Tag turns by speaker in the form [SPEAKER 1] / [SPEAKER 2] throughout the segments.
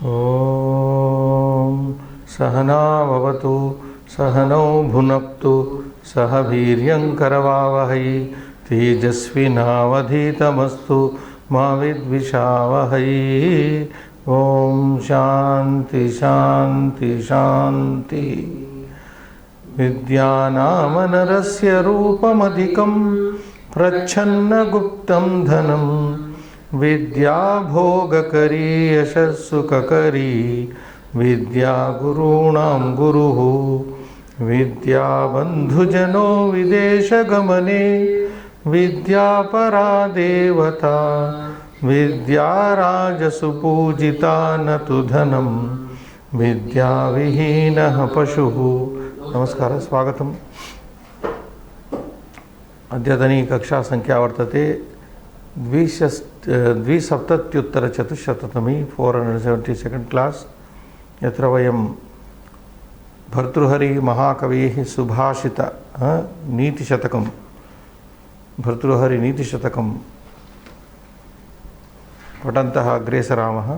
[SPEAKER 1] ॐ सहना भवतु सहनौ भुनक्तु सह वीर्यं करवावहै तेजस्विनावधीतमस्तु मा विद्विषावहै। ॐ शान्ति शान्ति शान्ति। विद्यानामनरस्य रूपमधिकं प्रच्छन्नगुप्तं धनं विद्या भोगकरी यशस्सुखकरी विद्या गुरूणां गुरुः विद्या बन्धुजनो विदेशगमने विद्या परा देवता विद्या राजसुपूजिता न तु धनं विद्या विहीनः पशुः। नमस्कार, स्वागतम्। अद्यतनी कक्षा संख्या वर्तते 270-चतुश्शततमी 472 क्लास, यत्र वयं भर्तृहरि महाकवेः सुभाषित नीतिशतकं भर्तृहरि नीतिशतकं पठन्तः अग्रेसरामः।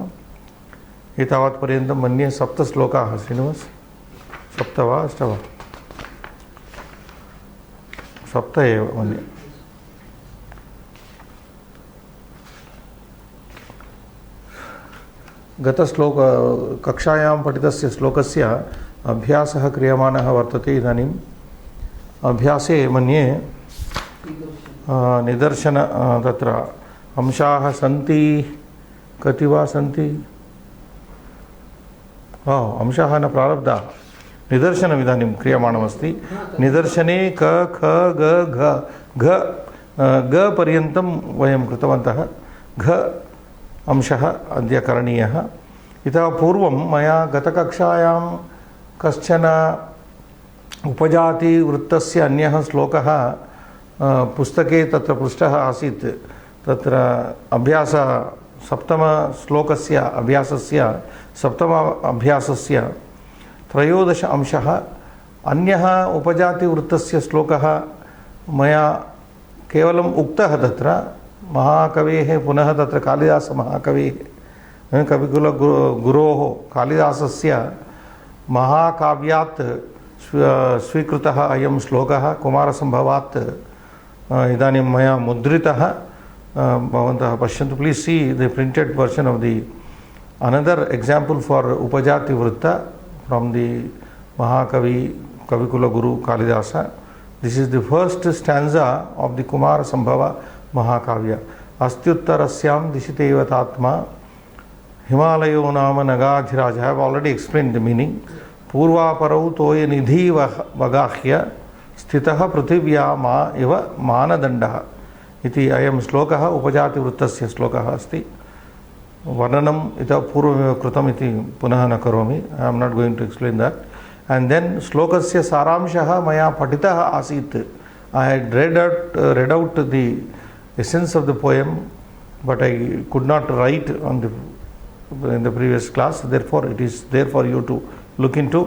[SPEAKER 1] एतावत्पर्यन्तं मन्ये 7 श्लोकाः। श्रीनिवास, 7 वा 8 वा? 7 एव मन्ये। गतश्लोक कक्षायां पठितस्य श्लोकस्य अभ्यासः क्रियमाणः वर्तते। इदानीम् अभ्यासे मन्ये निदर्शन तत्र अंशाः सन्ति। कति वा सन्ति? अंशाः न प्रारब्धाः। निदर्शनम् इदानीं क्रियमाणमस्ति। निदर्शने क ख ग घ घ ग पर्यन्तं वयं कृतवन्तः। घ अंशः अद्य करणीयः। इतः पूर्वं मया गतकक्षायां कश्चन उपजातिवृत्तस्य अन्यः श्लोकः पुस्तके तत्र पृष्टः आसीत्। तत्र अभ्यास सप्तमश्लोकस्य अभ्यासस्य सप्तम अभ्यासस्य 13 अंशः। अन्यः उपजातिवृत्तस्य श्लोकः मया केवलम् उक्तः। तत्र महाकवेः पुनः तत्र कालिदासमहाकवेः कविकुलगुरोः कालिदासस्य महाकाव्यात् स्वीकृतः अयं श्लोकः कुमारसम्भवात् इदानीं मया मुद्रितः। भवन्तः पश्यन्तु। Please see the printed version of the another example for Upajati vritta from the Mahakavi Kavikulaguru Kalidasa. This is the first stanza of the Kumarasambhava mahakavya. अस्त्युत्तरस्यां दिशितेव तात्मा हिमालयो नाम नगाधिराज। I have already explained the meaning. पूर्वापरौ तोय निधि वगाह्य स्थितः पृथिव्या मा इव मानदण्डः इति अयं श्लोकः उपजातिवृत्तस्य श्लोकः अस्ति। वर्णनम् इतः पूर्वमेव कृतम् इति पुनः न करोमि। I am not going to explain that. And then श्लोकस्य सारांशः मया पठितः आसीत्। I had read out the essence of the poem, but I could not write in the previous class. Therefore, it is there for you to look into.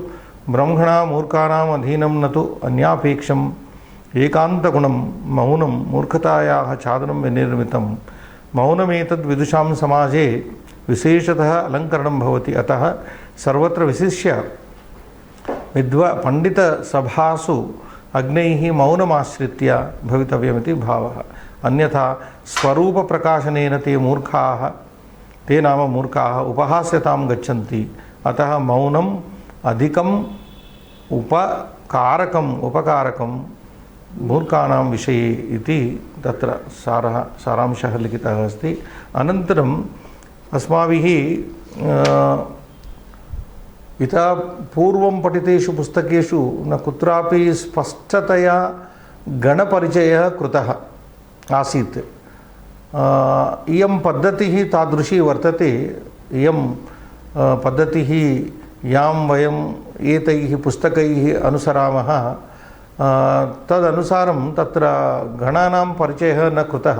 [SPEAKER 1] ब्रह्मणा मूर्खाणाम् अधीनं न तु अन्यापेक्षम् एकान्तगुणं मौनं मूर्खतायाः छादनं विनिर्मितं मौनमेतद् विदुषां समाजे विशेषतः अलङ्करणं भवति। अतः सर्वत्र विशिष्य पंडितसभासु अग्नैः मौनमाश्रित्य भवितव्यमिति भावः। अन्यथा स्वरूपप्रकाशनेन ते नाम मूर्खाः उपहास्यतां गच्छन्ति। अतः मौनम् अधिकम् उपकारकं मूर्खाणां विषये इति तत्र सारांशः लिखितः अस्ति। अनन्तरम् अस्माभिः इतः पूर्वं पठितेषु पुस्तकेषु न कुत्रापि स्पष्टतया गणपरिचयः कृतः आसीत्। इयं पद्धतिः तादृशी वर्तते। इयं पद्धतिः यां वयम् एतैः पुस्तकैः अनुसरामः तदनुसारं तत्र गणानां परिचयः न कृतः।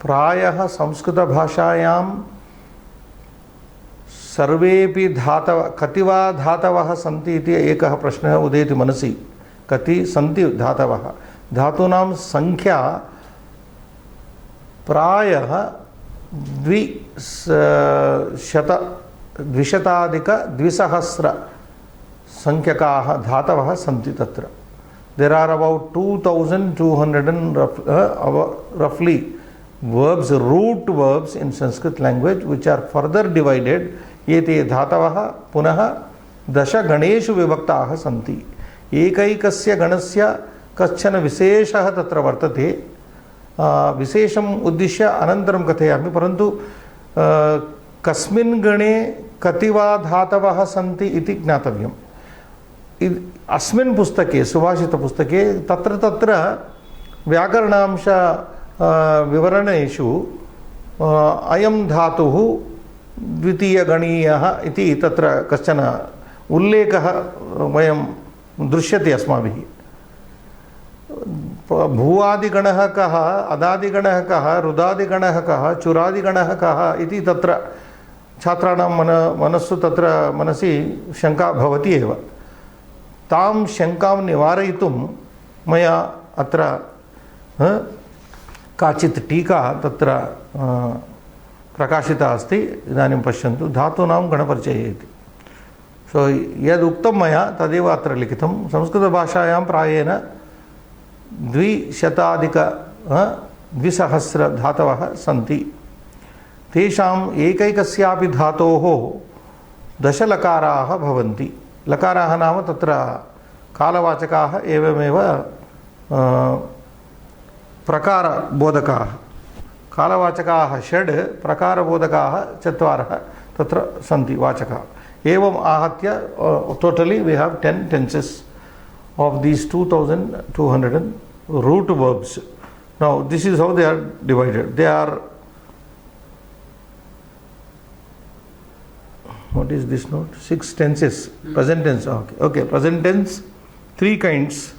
[SPEAKER 1] प्रायः संस्कृतभाषायां सर्वेपि कति वा धातवः सन्ति इति एकः प्रश्नः उदेति मनसि। कति सन्ति धातवः? धातूनां संख्या प्रायः 200 द्विशताधिक-द्विसहस्र संख्यकाः धातवः सन्ति तत्र. There are about 2200 and roughly verbs, root verbs in Sanskrit language, which are further divided. एते धातवः पुनः दश गणेषु विभक्ताः सन्ति. एकैकस्य गणस्य कश्चन विशेषः तत्र वर्तते. विशेषम् उद्दिश्य अनन्तरं कथयामि, परन्तु कस्मिन् गणे कति वा धातवः सन्ति इति ज्ञातव्यम्. अस्मिन् पुस्तके, सुभाषितपुस्तके, तत्र तत्र व्याकरणांश विवरणेषु अयं धातुः द्वितीयगणीयः इति तत्र कश्चन उल्लेखः वयं दृश्यते अस्माभिः. भूआदिगणः कः, अदादिगणः कः, रुदादिगणः कः, चुरादिगणः कः इति तत्र छात्राणां मनस्सु तत्र मनसि शङ्का भवति एव. तां शङ्कां निवारयितुं मया अत्र काचित् टीका तत्र प्रकाशिता अस्ति. इदानीं पश्यन्तु, धातूनां गणपरिचयः इति. सो यदुक्तं मया तदेव अत्र लिखितं. संस्कृतभाषायां प्रायेण 200-2सहस्र धातवः सन्ति. तेषाम् एकैकस्यापि धातोः दशलकाराः भवन्ति. लकाराः नाम तत्र कालवाचकाः, एवमेव प्रकारबोधकाः. कालवाचकाः 6, प्रकारबोधकाः 4 तत्र सन्ति वाचकाः. एवम् आहत्य totally we have 10 tenses of these 2200 root verbs. Now this is how they are divided. They are, what is this note? 6 tenses. Present tense. Okay. Present tense, 3 kinds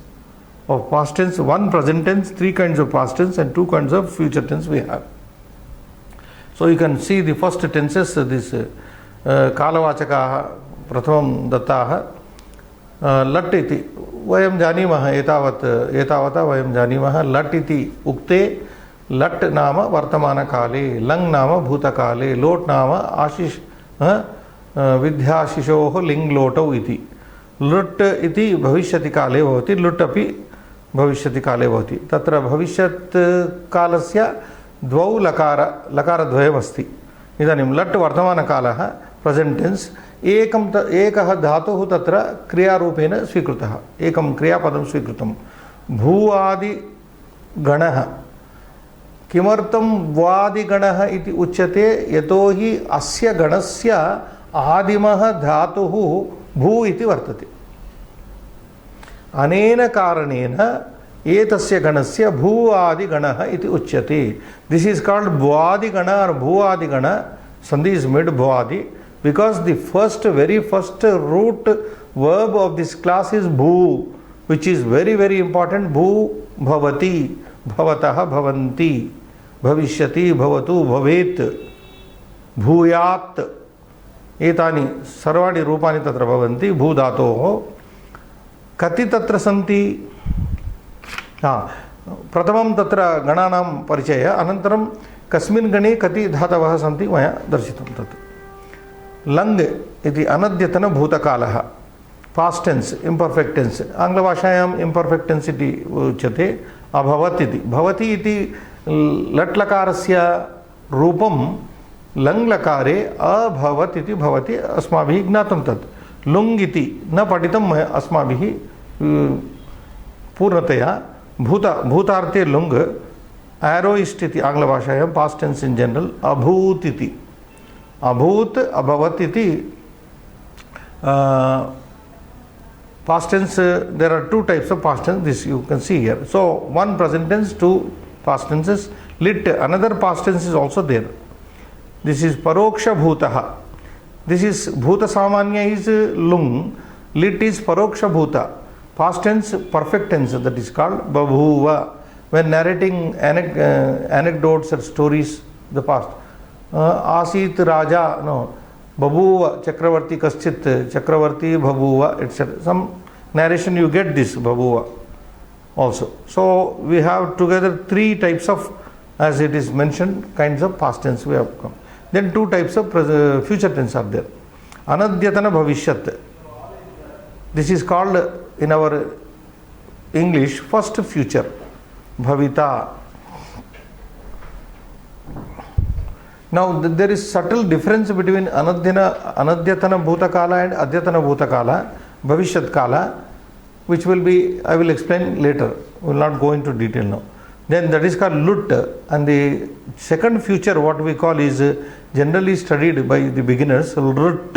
[SPEAKER 1] of past tense. 1 present tense, 3 kinds of past tense, and 2 kinds of future tense we have. So you can see the first tenses. This कालवाचकाः प्रथमं दत्ताः. लट् इति वयं जानीमः. एतावता वयं जानीमः. लट् इति उक्ते लट् नाम वर्तमानकाले, लङ् नाम भूतकाले, लोट् नाम विद्याशिशोः लिङ् लोटौ इति. लुट् इति भविष्यतिकाले भवति, लुट् अपि भविष्यतिकाले भवति. तत्र भविष्यत् कालस्य 2 लकारद्वयमस्ति. इदानीं लट् वर्तमानकालः, प्रेजेंट टेन्स. एकः धातुः तत्र क्रियारूपेण स्वीकृतः, एकं क्रियापदं स्वीकृतं. भूआदिगणः. किमर्थं भूआदिगणः इति उच्यते? यतोहि अस्य गणस्य आदिमः धातुः भू इति वर्तते. अनेन कारणेन एतस्य गणस्य भूआदिगणः इति उच्यते. दिस इज कॉल्ड भूआदिगण और भूआदिगण. Sandhi is made bhuadi because the very first root verb of this class is bhu, which is very, very important. Bhu, bhavati, bhavatah, bhavanti, bhavishyati, bhavatu, bhavet, bhuyat. एतानि सर्वाणि रूपाणि तत्र भवन्ति भू धातोः. कति तत्र सन्ति? प्रथमं तत्र गणानां परिचय, अनन्तरं कस्मिन् गणे कति धातवः सन्ति मया दर्शितं. तत् लङ् इति अनद्यतन भूतकालः, पास्ट टेन्स्, इम्पर्फेक्ट टेन्स्. आङ्ग्लभाषायाम् इम्पर्फेक्ट टेन्स् इति उच्यते. अभवत् इति, भवति इति लट्लकारस्य रूपं लङ् लकारे अभवत् इति भवति. अस्माभिः ज्ञातं. तत् लुङ् इति न पठितम् अस्माभिः पूर्णतया. भूतार्थे लुङ्, एरोइस्ट इति आङ्ग्लभाषायां, पास्ट टेन्स् इन् जनरल. अभूत् इति, अभूत्, अभवत् इति past tense. There are 2 types of past tense. This you can see here. So 1 present tense, 2 past tenses. Lit, another past tense is also there. This is paroksha bhutah. This is bhuta samanya is lung, lit is paroksha bhuta. Past tense, perfect tense, that is called babhuva. When narrating anecdotes or stories, the past. Asit raja, no. Babhuva, Chakravarti kaschit, Chakravarti Babhuva, etc. Some narration you get this Babhuva also. So we have together 3 types of, as it is mentioned, kinds of past tense we have come. Then 2 types of future tense are there. Anadyatana bhavishyat. This is called in our English first future. Bhavita. Now there is subtle difference between Anadyatana Bhutakala and Adyatana Bhutakala, Bhavishyat Kala, which will be, I will explain later. We will not go into detail now. Then that is called Lut, and the second future what we call is generally studied by the beginners, Lut,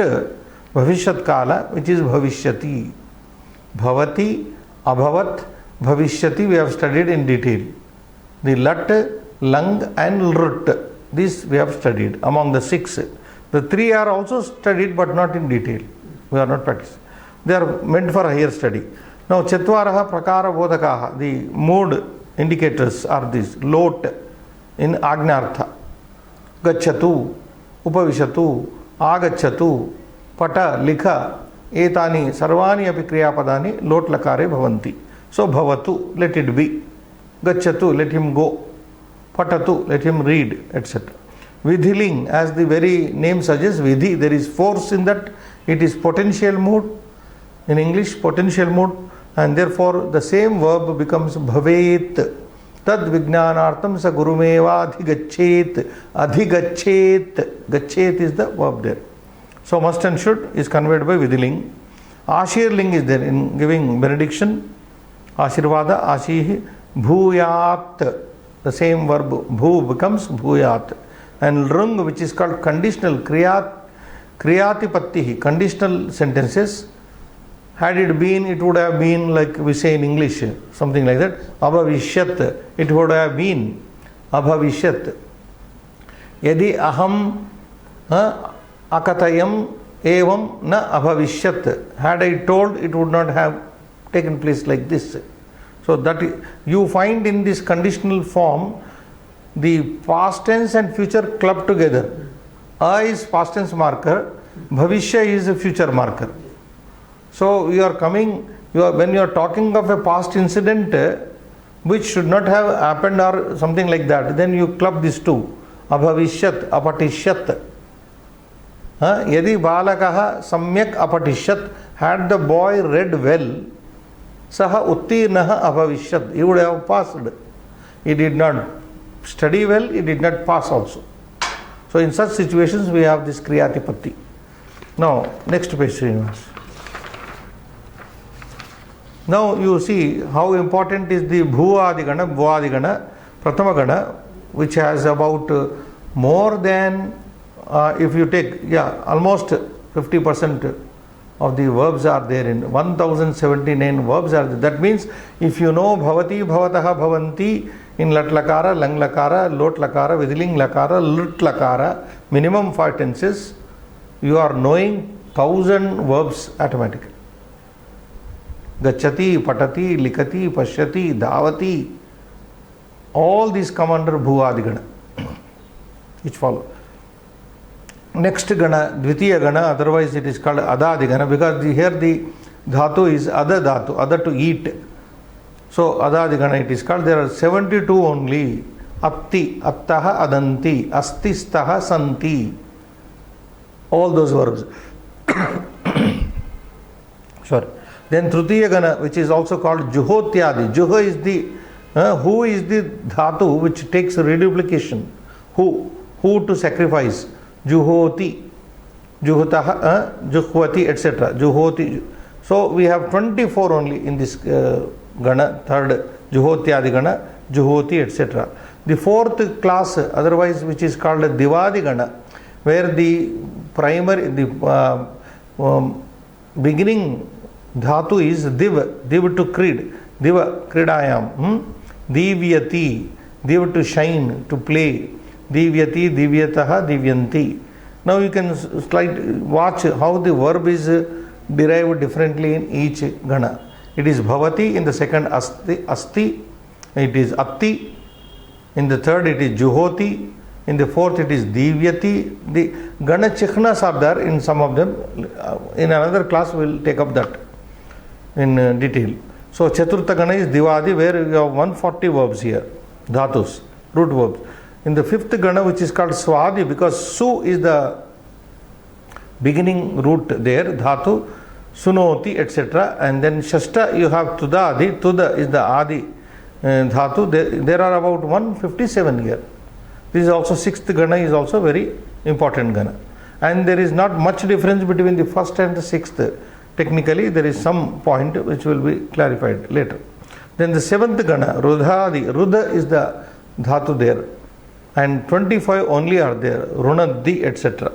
[SPEAKER 1] Bhavishyat Kala, which is Bhavishyati. Bhavati, Abhavat, Bhavishyati we have studied in detail. The Lat, Lang and Lut, these we have studied among the 6. The 3 are also studied but not in detail. We are not practicing. They are meant for higher study. Now, Chatvaraha Prakara Bodhakaha, the mood indicators are these. Lot in Agnartha, Gachatu, Upavishatu, Agachatu, Pata, Likha, Etani, Sarvani api Kriyapadani, Lot Lakare Bhavanti. So, Bhavatu, let it be. Gachatu, let him go. Patatu, let him read, etc. Vidhiling, as the very name suggests, Vidhi, there is force in that. It is potential mood. In English, potential mood. And therefore, the same verb becomes bhavet. Tad vijnanartam sa gurumeva adhigachet. Adhigachet. Gachet is the verb there. So, must and should is conveyed by vidhiling. Ashirling is there in giving benediction. Ashirvada, ashihi, bhuyat. The same verb bhu becomes bhuyat. And rung, which is called conditional, kriyatipattihi, conditional sentences. Had it been, it would have been like we say in English, something like that. Abhavishyat, it would have been. Abhavishyat. Yadi aham akatayam evam na abhavishyat. Had I told, it would not have taken place like this. So that you find in this conditional form the past tense and future clubbed together. A is past tense marker, bhavishya is a future marker. So you are coming, when you are talking of a past incident which should not have happened or something like that, then you club these two. Abhavishyat, apatishyat. Yadi balakaha samyak apatishyat, had the boy read well, saha uttirnaha abhavishyat, he would have passed. He did not study well, he did not pass also. So in such situations we have this kriyatipatti. Now next page, Srinivas. Now you see how important is the Bhuvadigana, Bhuvadigana, Pratamagana, which has about more than, if you take, almost 50% of the verbs are there in 1079 verbs are there. That means if you know Bhavati, Bhavataha, Bhavanti in Lat Lakara, Lang Lakara, Lot Lakara, Vidhiling Lakara, Lut Lakara, minimum 5 tenses, you are knowing 1000 verbs automatically. Gachati, Patati, Likati, Pashyati, Dhavati, all these come under Bhuvadigana, which follow. Next Gana, Dvitiya Gana, otherwise it is called Adadigana, because here the Dhatu is Ada Dhatu, Ada to eat. So Adadigana it is called. There are 72 only. Atti, Attaha, Adanti, Astistaha, Santi. All those verbs. Sorry. Then Tritiya Gana, which is also called Juhotyadi. Juha is the, who is the dhatu which takes reduplication. Who to sacrifice. Juhoti, Juhutaha, Juhvati, etc. Juhoti. So we have 24 only in this Gana, third Juhotyadi Gana, Juhoti, etc. The fourth class, otherwise which is called Divadi Gana, where the primary, the beginning dhatu is div to creed, diva kridayam, divyati, div to shine, to play, divyati, divyataha, divyanti. Now you can watch how the verb is derived differently in each gana. It is bhavati, in the second asti, it is atti, in the third it is juhoti, in the fourth it is divyati. The gana chikhnas are there in some of them. In another class we will take up that in detail. So Chaturtha Gana is Divadi, where you have 140 verbs here, dhatus, root verbs. In the fifth Gana, which is called Swadi, because Su is the beginning root there, dhatu, sunoti, etc. And then shashta you have tudadi, tuda is the adi dhatu. There are about 157 here. This is also sixth gana, is also very important gana. And there is not much difference between the first and the sixth. Technically, there is some point which will be clarified later. Then the seventh gana, rudhadi, rudha is the dhatu there. And 25 only are there, runaddi, etc.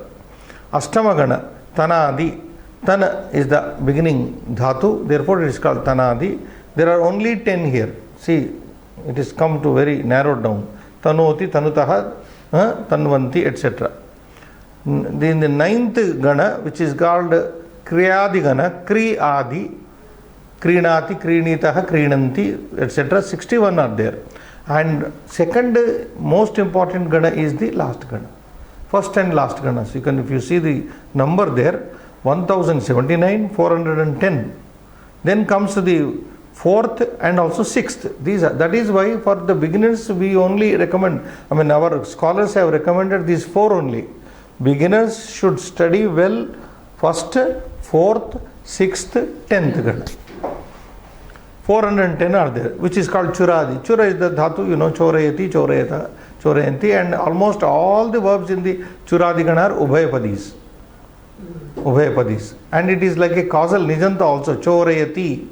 [SPEAKER 1] Ashtama gana, tanadi, tana is the beginning dhatu, therefore it is called tanadi. There are only 10 here. See, it is come to very narrowed down. Tanoti, tanutaha, tanvanti, etc. Then the ninth gana, which is called kriyadi gana, kri adi, krinati, krinitaha, krinanti, etc. 61 are there. And second most important gana is the last gana. First and last gana. So you can, if you see the number there, 1079, 410. Then comes the fourth and also sixth. That is why for the beginners we only recommend, our scholars have recommended these four only. Beginners should study well first, fourth, sixth, 10th gana. 410 are there, which is called churadi. Chura is the dhatu, chorayati, chorayata, chorayanti, and almost all the verbs in the churadi gana are ubhayapadis. Ubhayapadis. And it is like a causal nijanta also, chorayati,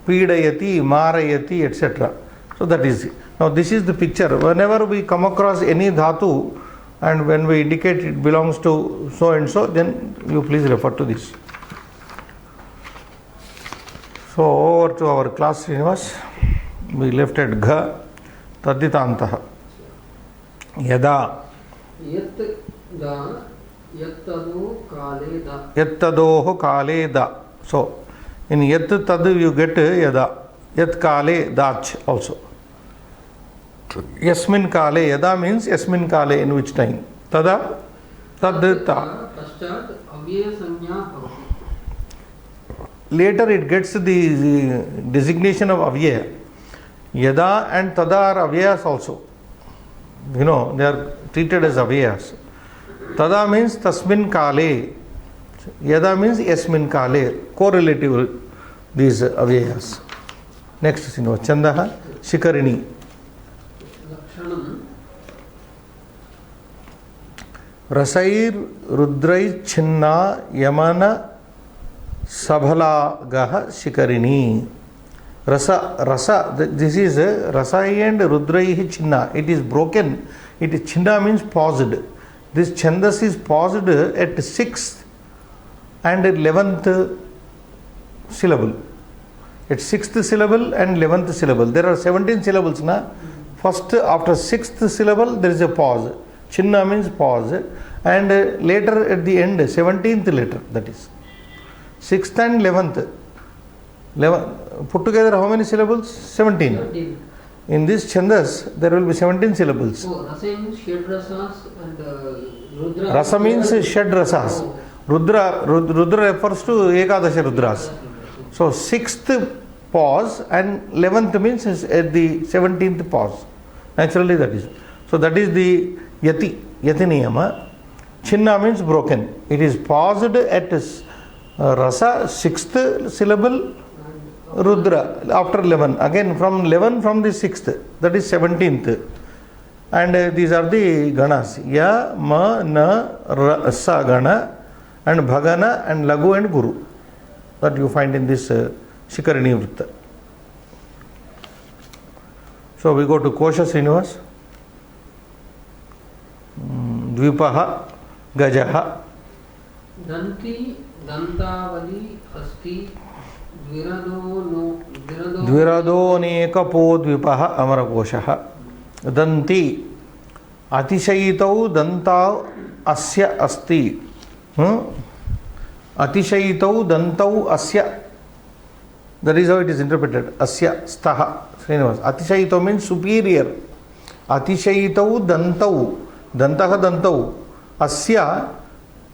[SPEAKER 1] pidayati, marayati, etc. So that is it. Now this is the picture. Whenever we come across any dhatu and when we indicate it belongs to so and so, then you please refer to this. So over to our class, Srinivas. We left at gha, taditantaha. Yada.
[SPEAKER 2] Yat da, yattado kale da.
[SPEAKER 1] Yattadoho kale da. So in yat tad you get yada. Yat kale dach also. Yasmin kale, yada means yasmin kale, in which time. Tada, tadta.
[SPEAKER 2] Paschat avyaya sanya bhavati.
[SPEAKER 1] Later it gets the designation of avyaya. Yada and tada are avyayas also. They are treated as avyayas. Tada means tasmin kale. Yada means yasmin kale. Correlative, these avyayas. Next, chandaha, shikarini. Rasair rudrai chinna yamana sabhalagaha shikarini. Rasa, this is rasai and rudrai chinna. It is broken. It is chinna means paused. This chandas is paused at 6th and 11th syllable. At 6th syllable and 11th syllable. There are 17 syllables. First, after 6th syllable, there is a pause. Chinna means pause. And later at the end, 17th letter, that is. 6th and 11th. Put together how many syllables? 17. In this chandas, there will be 17 syllables.
[SPEAKER 2] Oh, rasa means shed rasas and rudra.
[SPEAKER 1] Rasa means shed rasas.
[SPEAKER 2] Oh.
[SPEAKER 1] Rudra refers to ekadasha rudras. So 6th pause and 11th means at the 17th pause. Naturally that is. So that is the yati niyama. Chinna means broken. It is paused at rasa, 6th syllable, rudra after 11. Again from 11 from the 6th, that is 17th. And these are the ganas. Ya, ma, na, rasa gana, and bhagana, and lagu and guru. That you find in this Shikarini Vritta. So we go to Kosha Srinivas. Dvipaha, Gajaha.
[SPEAKER 2] Danti, Dantavali, Asti,
[SPEAKER 1] Dvirado nekapo dvipaha Amarakoshaha. Danti, Atishayitau danta asya asti. Atishayitau dantau asya. That is how it is interpreted. Asya staha. Srinivas. Atishayitau means superior. Atishayitau dantau. Dantaha dantau. Asya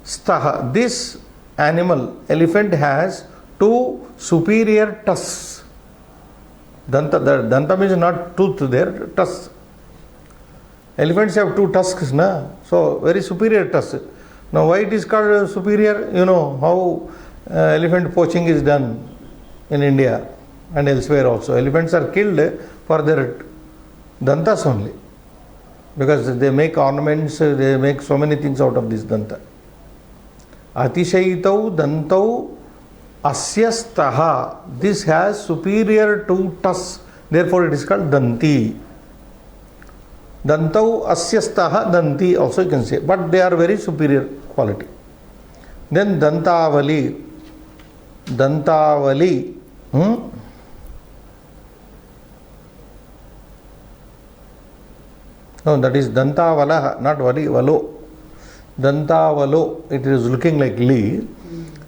[SPEAKER 1] staha. This animal, elephant, has two superior tusks. Danta means not tooth there, tusks. Elephants have two tusks, na? So very superior tusks. Now why it is called superior? You know how elephant poaching is done in India and elsewhere also. Elephants are killed for their dantas only, because they make ornaments, they make so many things out of this danta. Atishayitau dantau asyastaha. This has superior two tusks, therefore it is called danti. Dantau asyastaha danti also you can say, but they are very superior quality. Then dantavali. Dantavali. No, that is dantavala, not vali, valo. Dantavalo, it is looking like li.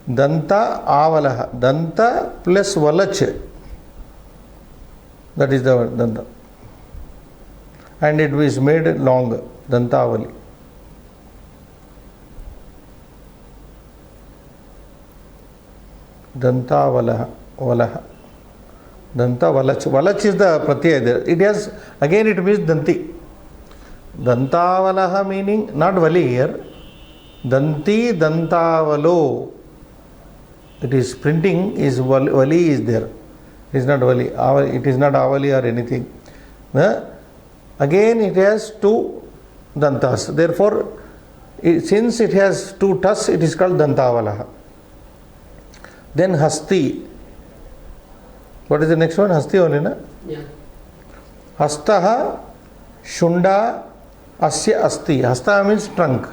[SPEAKER 1] Danta avalaha. Danta plus valach. That is the danta. And it is made long. Dantavali. Dantavalaha. Valaha. Danta valach. Valach is the pratyaya there. It has, again it means danti. Dantavalaha meaning not vali here. Danti dantavalo. It is printing is vali is there. It is not vali. It is not avali or anything. Again it has two dantas. Therefore, since it has two tusks, it is called dantavalaha. Then hasti. What is the next one? Hasti only, na?
[SPEAKER 2] Yeah.
[SPEAKER 1] Hastaha shunda asya asti. Hasta means trunk,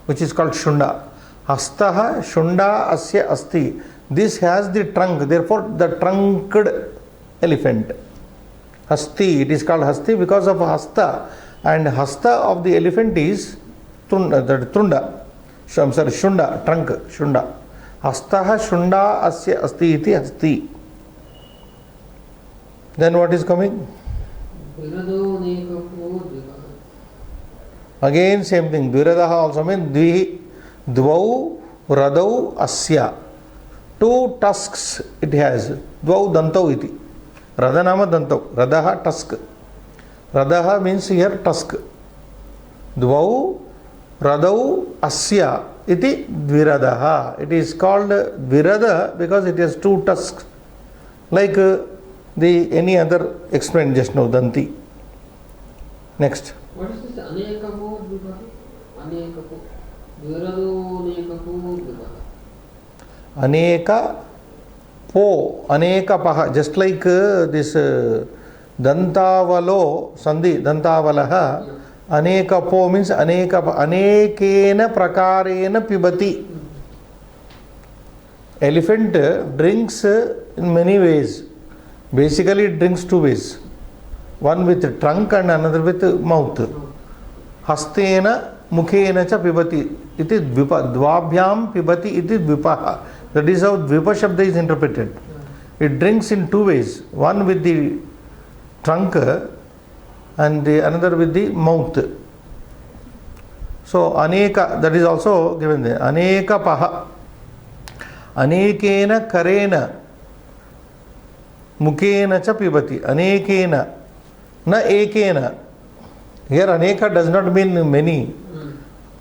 [SPEAKER 1] which is called shunda. Hastaha shunda asya asti. This has the trunk, therefore the trunked elephant. Hasti, it is called hasti because of hasta, and hasta of the elephant is tunda. I'm sorry, shunda, trunk, shunda. Hastaha shunda asya asti iti hasti. Then what is coming? Again same thing. Dviradaha also means dvau radau asya. Two tusks it has. Dvau dantau iti. Radanama dantau. Radaha tusk. Radaha means here tusk. Dvau radau asya iti dviradaha. It is called dvirada because it has two tusks. Like any other explained just now, danti. Next.
[SPEAKER 2] What is this anekapo vivaha? Anekapo. Dvirado anekapo vivaha.
[SPEAKER 1] Aneka po, aneka paha, just like this dantavalo, sandhi, dantavalaha, aneka po means aneka, anekena prakarena pibati. Elephant drinks in many ways. Basically it drinks two ways. One with trunk and another with mouth. Hastena mukhena cha pibati. Iti dvipa. Dvabhyam pibati iti dvipaha. That is how dvipa shabda is interpreted. It drinks in two ways. One with the trunk and the another with the mouth. So aneka, that is also given there. Aneka paha. Anekena karena mukhena cha pibati. Anekena. Na ekena. Here aneka does not mean many.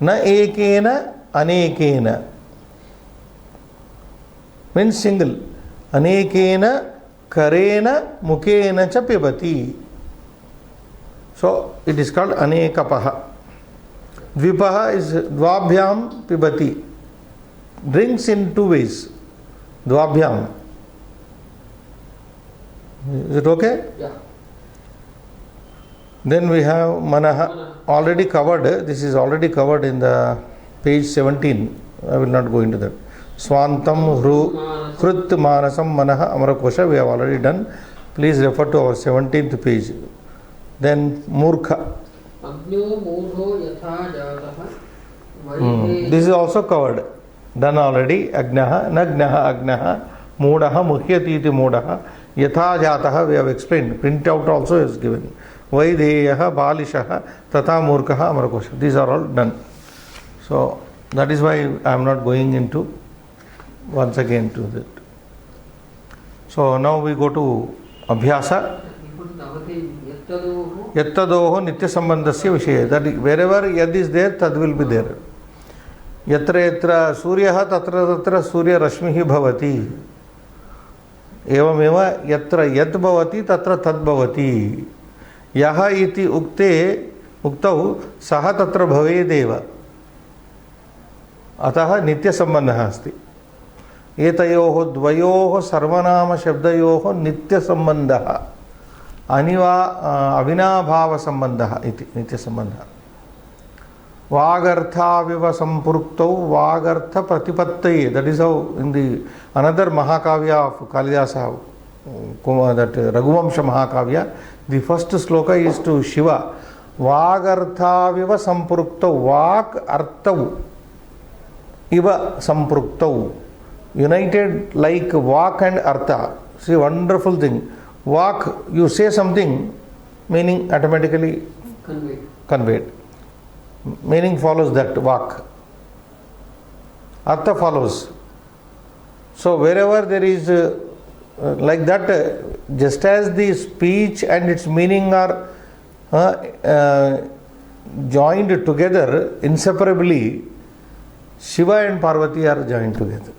[SPEAKER 1] Na ekena anekena. Means single. Anekena karena mukhena cha pibati. So it is called anekapaha. Dvipaha is dvabhyam pibati. Drinks in two ways. Dvabhyam. Is it okay?
[SPEAKER 2] Yeah.
[SPEAKER 1] Then we have manaha, already covered. This is already covered in the page 17. I will not go into that. Swantam Hrut Manasam Manaha Amarakosha, we have already done. Please refer to our 17th page. Then Murkha. This is also covered. Done already. Agnaha, Nagnaha, Agnaha, Mudaha, Muhyati iti Mudaha, Yatha Jataha, we have explained. Print out also is given. Vaideyaha, Balishaha, Tata Murkaha, Amarakosha. These are all done. So that is why I am not going into once again to that. So now we go to Abhyasa. Yattadoho Nitya Sambandhasya Vishaya. That wherever Yad is there, Tad will be there. यत्र यत्र सूर्यः तत्र तत्र सूर्यरश्मिः भवति, एवमेव यत्र यत् भवति तत्र तद् भवति। यः इति उक्तौ सः तत्र भवेदेव, अतः नित्यसम्बन्धः अस्ति। एतयोः द्वयोः सर्वनामशब्दयोः नित्यसम्बन्धः अविनाभावसम्बन्धः इति नित्यसम्बन्धः। वागर्थाविव संपृक्तौ वागर्थ प्रतिपत्तये, that is how in the another Mahakavya of Kalidasa, that Raghuvamsha Mahakavya, the first sloka is to Shiva. Vagarthaviva sampruktau, vak artau iva sampruktau, united like vak and artha. See, wonderful thing. Vak, you say something, meaning automatically conveyed. Meaning follows that vak. Artha follows. So wherever there is like that, just as the speech and its meaning are joined together inseparably, Shiva and Parvati are joined together.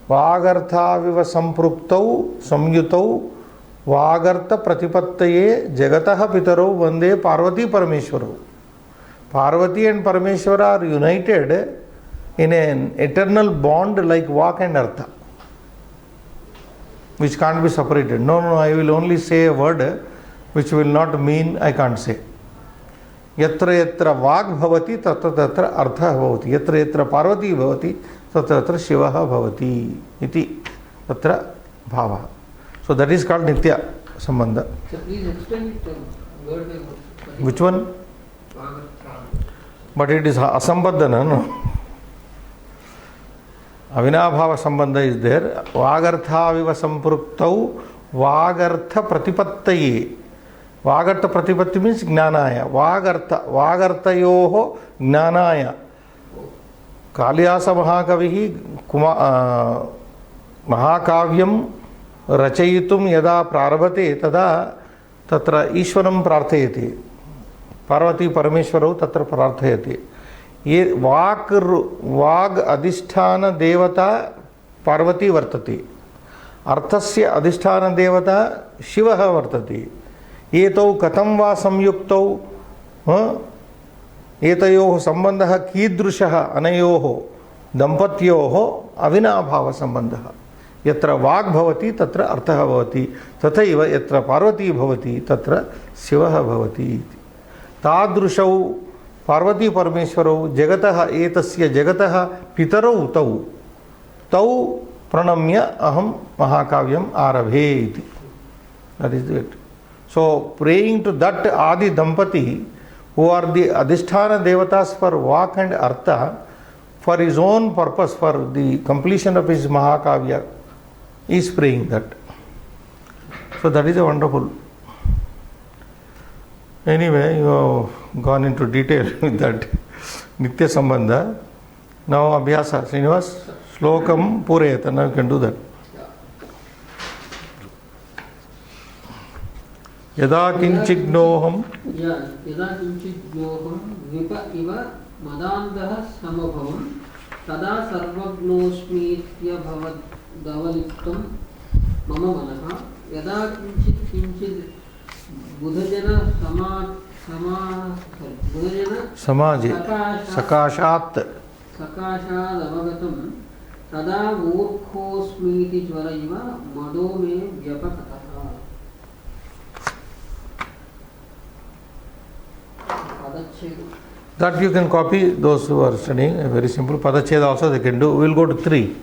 [SPEAKER 1] Vagarthaviva sampruktau samyutau vagartha pratipattaye jagataha pitarau vande Parvati Parameshwarau. Parvati and Parameshwara are united in an eternal bond like vak and artha, which can't be separated. No, I will only say a word which will not mean I can't say. Yatra yatra vak bhavati tatra tatra artha bhavati. Yatra yatra Parvati bhavati tatra tatra Shivaha bhavati iti tatra bhava. So that is called Nitya Sambandha.
[SPEAKER 2] So please explain it word by word.
[SPEAKER 1] Which one? But it is Asambandhana, no? Avinabhava Sambandha is there. Vagarthaviva sampruktau vagartha pratipattaye. Vagartha pratipatti means Jnanaya. Vagartayoho Jnanaya. Kaliyasa Mahakavihi Mahakavyam Rachayitum yada prarabhate tada tatra Ishwaram prarthayate. Parvati Parameshwarau tatra prarthayate. ये वाग अधिष्ठान देवता पार्वती वर्तते, अर्थस्य अधिष्ठान देवता शिवः वर्तते। एतौ कथं वा संयुक्तौ, एतयोः सम्बन्धः कीदृशः अनयोः दम्पत्योः अविनाभाव सम्बन्धः। यत्र वाग् भवति तत्र अर्थः भवति, तथैव यत्र पार्वती भवति तत्र शिवः भवति। तादृशौ पार्वती परमेश्वरौ जगतः एतस्य जगतः पितरौ तौ प्रणम्य अहं महाकाव्यम् आरभे इति. That is it. So praying to that Adi Dampati, who are the Adhisthana Devatas for Vak and Artha, for his own purpose, for the completion of his Mahakavya, is praying that. So that is a wonderful. Anyway, you have gone into detail with that Nitya Sambandha. Now Abhyasa, Srinivas, Slokam Purayata. Now you can do that. Yada kinchignoham.
[SPEAKER 2] Yada kinchignoham vipa iva madandaha samabhavam tada sarvagnosmitya bhavad davaliptam mama manaha yada kinchid बुधजन
[SPEAKER 1] समाजे सकाशात्
[SPEAKER 2] अवगतं तदा मूर्खोऽस्मीति ज्वर इव मदो मे व्यपततः.
[SPEAKER 1] That you can copy, those who are studying, very simple. Padacheda also they can do. We will go to 3.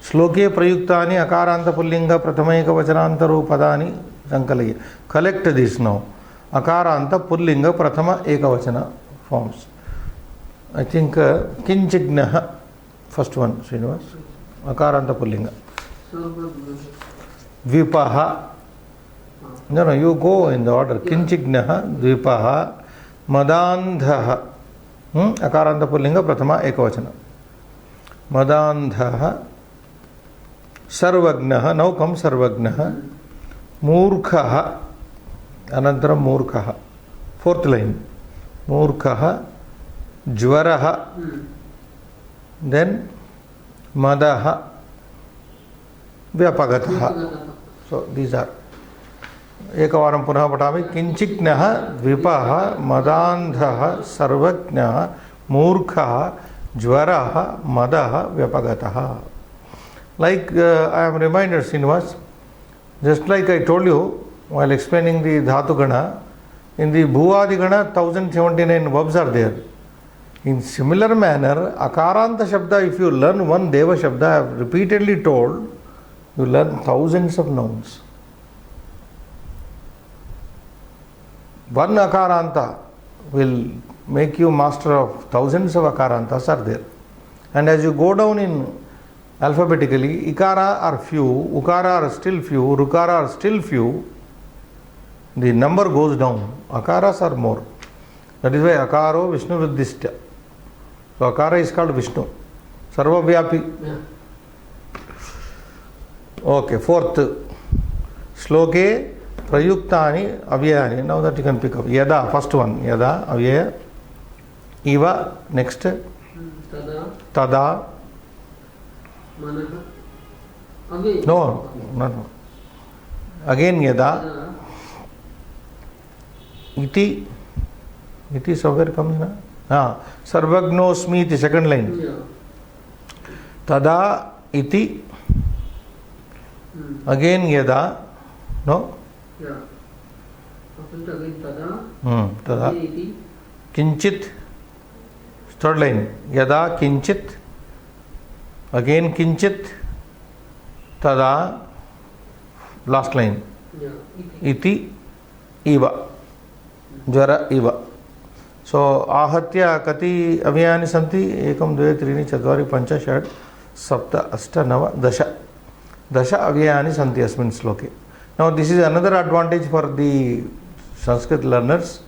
[SPEAKER 1] Shloke prayuktani akaranta pullinga pratamaika vachanantaru padani sankalaya. Collect this now. Akaranta pullinga prathama ekavachana forms. I think kinchignaha, first one, Srinivas. Akaranta pullinga. Dvipaha. No, you go in the order. Kinchignaha, dvipaha, madandhaha. Akaranta pullinga prathama ekavachana. Madandhaha. Sarvagnaha, now comes Sarvagnaha. Murkhaha, Anantara Murkhaha. 4th line. Murkhaha, Jvaraha, then madaha, vyapagataha. So these are. एकवारं पुनः पठामि. किञ्चिज्ञः द्विपः मदान्धः सर्वज्ञः मूर्खः ज्वरः मदः व्यपगतः. Like I am reminded, Srinivas, just like I told you while explaining the Dhatu Gana, in the Bhuvadi Gana 1079 verbs are there. In similar manner, Akaranta Shabda, if you learn one Deva Shabda, I have repeatedly told, you learn thousands of nouns. One Akaranta will make you master of thousands of Akarantas are there. And as you go down in alphabetically, Ikara are few, Ukara are still few, Rukara are still few. The number goes down. Akaras are more. That is why Akaro Vishnu Vruddhishta. So Akara is called Vishnu. Sarvavyapi. Okay, fourth. Shloke Prayuktani Avyayani. Now that you can pick up. Yada, first one. Yada, Avyaya. Iva, next. Tada. No, no. Again Yada. Iti. Iti somewhere comes na. Sarvagnosmi iti second line. Tada iti. Again Yada. No? Tada. Kinchit. Third line. Yada kinchit. Again kinchit. Tada. Last line. Iti. Iva. Jvara iva. So ahatya kati avyayani santi? Ekam, dve, trini, chatvari, pancha, षट्, sapta, ashta, nava, dasha. Dasha avyayani santi asmin sloke. Now this is another advantage for the Sanskrit learners.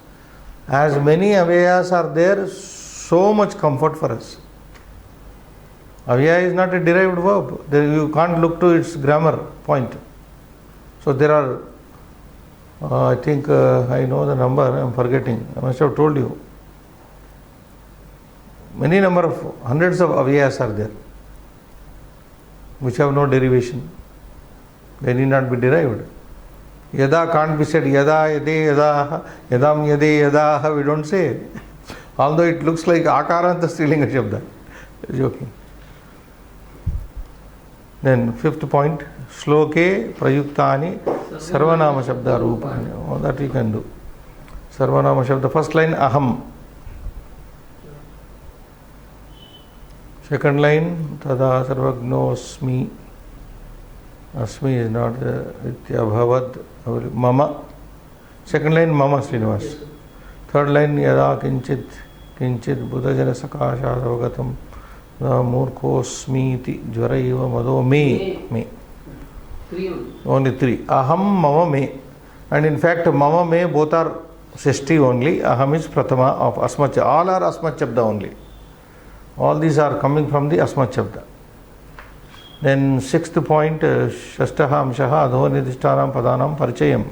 [SPEAKER 1] As many avyayas are there, so much comfort for us. Avyaya is not a derived verb. You can't look to its grammar point. So there are I think I know the number, I am forgetting. I must have told you. Many number of hundreds of avyayas are there, which have no derivation. They need not be derived. Yada can't be said yada, yade, yadaha, yadam, yade, yadaha. We don't say. Although it looks like Akaranta Strilinga Shabda. Joking. Then fifth point. Shloke Prayuktani Sarvanama Shabda Rupani. Oh, that we can do. Sarvanama Shabda. First line Aham. Second line Tada Sarvagnosmi. Asmi is not the Ityabhavad. Mama. Second line Mama Srinivas. Third line Yada Kinchit Kinchit Buddhajana Sakasha Savagatam Murkhosmiti Jvaraiva Mado Me. Only three. Aham, Mama, Me. And in fact, Mama, Me both are Shashti only. Aham is Prathama of Asmat Shabda. All are Asmat Shabda only. All these are coming from the Asmat Shabda. Then sixth point, Shashtaha Amshaha Adho Nidishtaram Padanam Parichayam.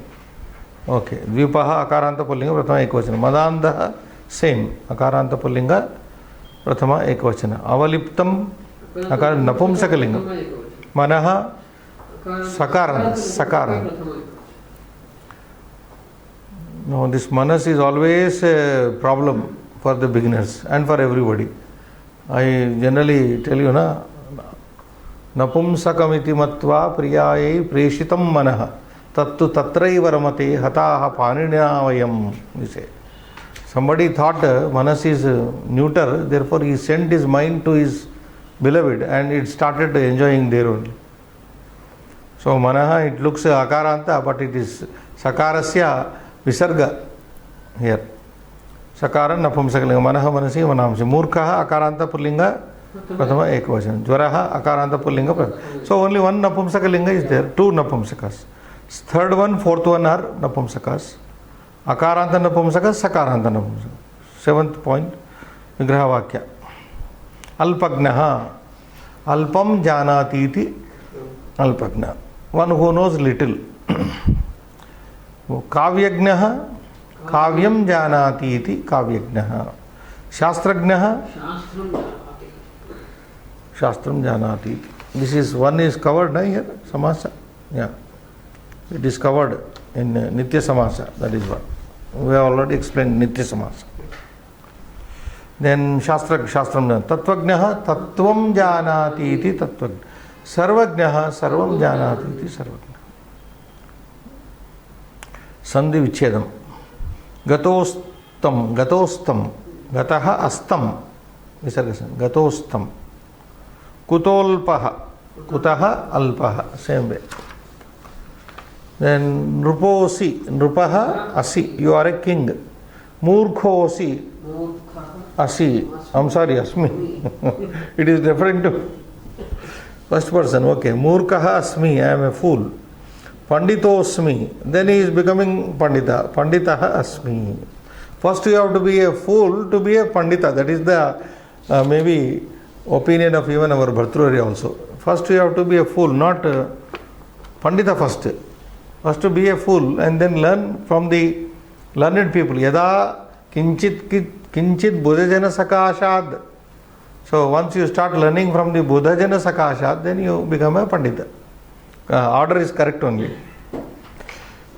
[SPEAKER 1] Okay. Dvipaha Akaranta Pullinga Prathama Ekvachana. Madandaha same. Akaranta Pullinga Prathama Ekvachana. Avaliptam Akar Napumsakalinga. Manaha Sakaran. No, this manas is always a problem for the beginners and for everybody. I generally tell you, na, napumsakamiti matva priyayai preshitam manaha tattu tatraiva ramate hataha paninavayam. We say. Somebody thought manas is neuter, therefore he sent his mind to his beloved and it started enjoying there only. So manaha, it looks akaranta, but it is sakarasya visarga here. Sakaran napumsakalinga. Manaha manasi manamsi. Murkhaha akaranta pullinga prathama ekvachana. Jvaraha akaranta pullinga prathama. So only one napumsakalinga is there. Two napumsakas. Third one, fourth one are napumsakas. Akaranta napumsakas, sakaranta napumsakas. Seventh point, vigraha vakya. Alpagnaha. Alpam janati iti alpagna. One who knows little. Kavyagnaha. Kavyam janati iti kavyagnaha. Shastragnaha. Shastram Janati. This is one is covered na here, Samasa. Yeah. It is covered in Nitya Samasa. That is what. We have already explained Nitya Samasa. Then Shastram Tatvagnaha Tattvam Janati iti Tatvagna. Sarvagnaha Sarvam Janati iti Sarvagna. Sandhi Vichedam. Gatostam Gataha Astam. Gatostam. Kutolpaha Kutaha Alpaha. Same way. Then Nruposi Nrupaha Asi. You are a king. Murkhosi Asi. I'm sorry, Asmi. It is referring to first person. Okay. Murkaha Asmi. I am a fool. Panditosmi. Then he is becoming Pandita. Panditaha Asmi. First you have to be a fool to be a Pandita. That is the maybe opinion of even our Bhartrihari also. First you have to be a fool, not Pandita first. First to be a fool and then learn from the learned people. Yada kinchit buddhajana sakashad. So once you start learning from the buddhajana sakashad, then you become a Pandita. Order is correct only.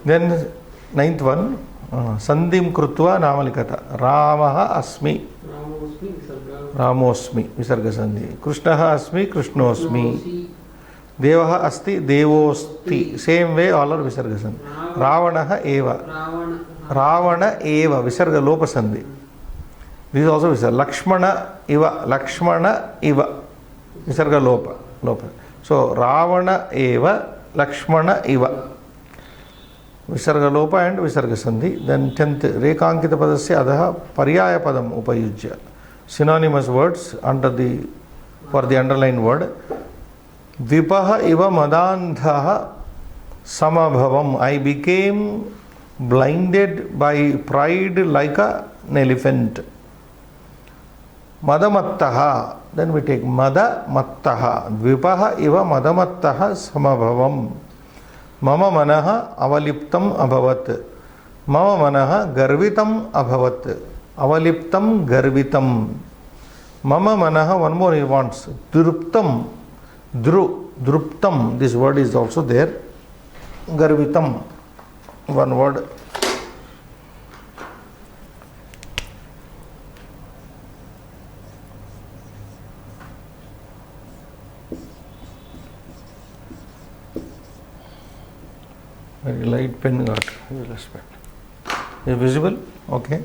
[SPEAKER 1] Then ninth one, Sandhim Krutva Namalikata. Ramaha Asmi. Ramosmi. Visarga Sandhi. Krishnaha Asmi. Krishnosmi. Devaha Asti. Devosti. Same way all are Visarga Sandhi. Ravanaha Eva. Ravana Eva. Visarga Lopa Sandhi. This is also Visarga. Lakshmana Iva. Lakshmana Iva. Visarga Lopa. So Ravana Eva. Lakshmana Iva. Visarga Lopa and Visarga Sandhi. Then 10th Rekankita Padasya Adaha Paryaya Padam Upayujya. Synonymous words under the for the underlined word. Vipaha iva madandhaha samabhavam. I became blinded by pride like an elephant. Madamattaha. Then we take Madamattaha. Vipaha iva madamattaha samabhavam. Mama manaha avaliptam abhavat. Mama manaha garvitam abhavat. Avaliptam garvitam. Mama manaha, one more he wants. Druptam. Druptam. This word is also there. Garvitam. One word. Very light pen got. Is visible? Okay.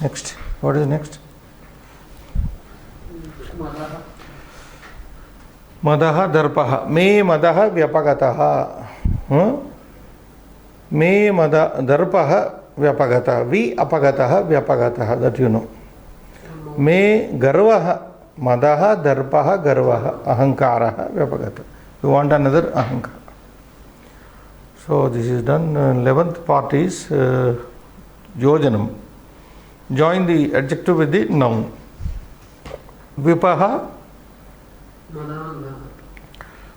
[SPEAKER 1] Next. What is next? Madaha darpaha. Me madaha vyapagataha. Me darpaha vyapagataha. Vi apagataha vyapagataha. That you know. Me garvaha. Madaha darpaha garvaha. Ahankaraha vyapagataha. You want another ahankara. So this is done. 11th part is yojanam. Join the adjective with the noun. Vipaha.